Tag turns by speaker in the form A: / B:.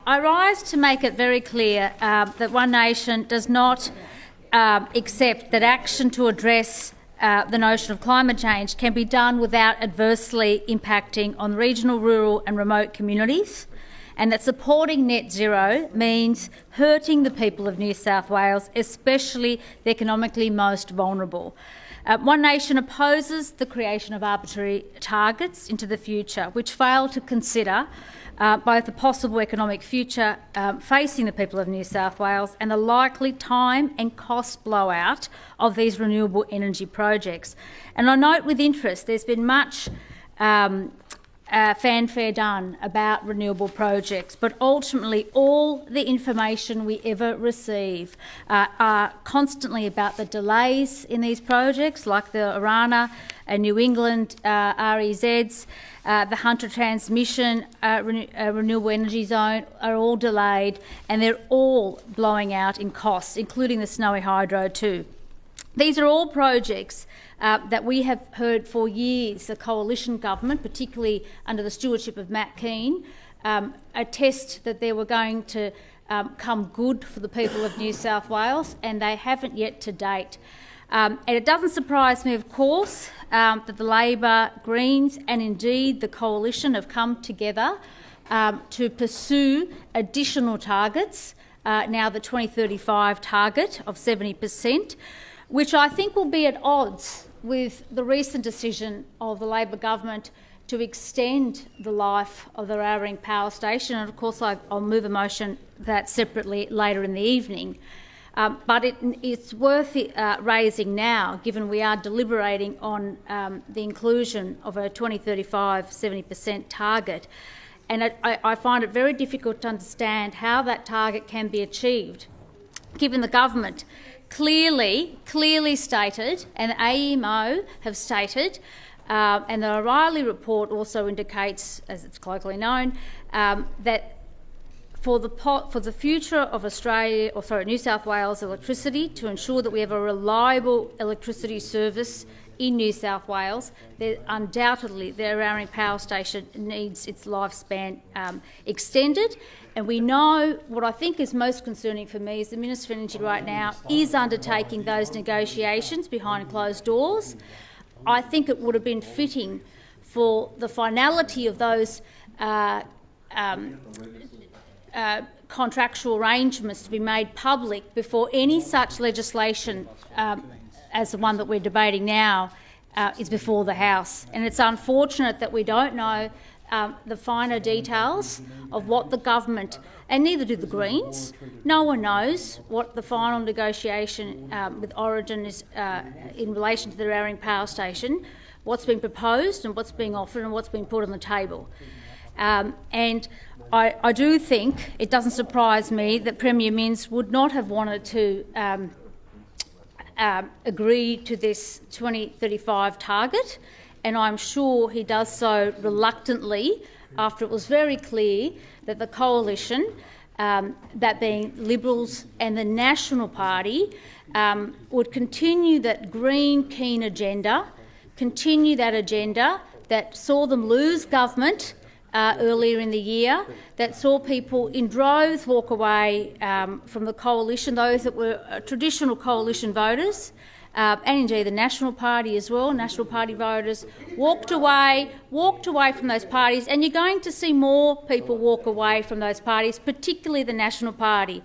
A: I rise to make it very clear that One Nation does not accept that action to address the notion of climate change can be done without adversely impacting on regional, rural and remote communities, and that supporting net zero means hurting the people of New South Wales, especially the economically most vulnerable. One Nation opposes the creation of arbitrary targets into the future, which fail to consider both the possible economic future facing the people of New South Wales and the likely time and cost blowout of these renewable energy projects. And I note with interest there's been much fanfare done about renewable projects, but ultimately all the information we ever receive are constantly about the delays in these projects, like the Orana and New England REZs, the Hunter Transmission Renewable Energy Zone are all delayed, and they're all blowing out in costs, including the Snowy Hydro too. These are all projects that we have heard for years the coalition government, particularly under the stewardship of Matt Keane, attest that they were going to come good for the people of New South Wales, and they haven't yet to date. And it doesn't surprise me, of course, that the Labor, Greens and indeed the coalition have come together to pursue additional targets, now the 2035 target of 70%, which I think will be at odds with the recent decision of the Labor government to extend the life of the Raring power station. And of course I'll move a motion that separately later in the evening. But it's worth raising now, given we are deliberating on the inclusion of a 2035 70% target. And I find it very difficult to understand how that target can be achieved, given the government clearly stated, and the AEMO have stated, and the O'Reilly report also indicates, as it's colloquially known, that for the future of New South Wales electricity, to ensure that we have a reliable electricity service in New South Wales, undoubtedly the Raring power station needs its lifespan extended. And we know what I think is most concerning for me is the Minister for Energy right now is undertaking those negotiations behind closed doors. I think it would have been fitting for the finality of those contractual arrangements to be made public before any such legislation as the one that we're debating now is before the House. And it's unfortunate that we don't know the finer details of what the government, and neither do the Greens. No one knows what the final negotiation with Origin is in relation to the Raring power station, what's being proposed and what's being offered and what's being put on the table. And I do think it doesn't surprise me that Premier Minns would not have wanted to agree to this 2035 target, and I'm sure he does so reluctantly after it was very clear that the coalition, that being Liberals and the National Party, would continue that green keen agenda, continue that agenda that saw them lose government earlier in the year, that saw people in droves walk away from the coalition, those that were traditional coalition voters, and indeed the National Party as well. National Party voters walked away from those parties, and you're going to see more people walk away from those parties, particularly the National Party.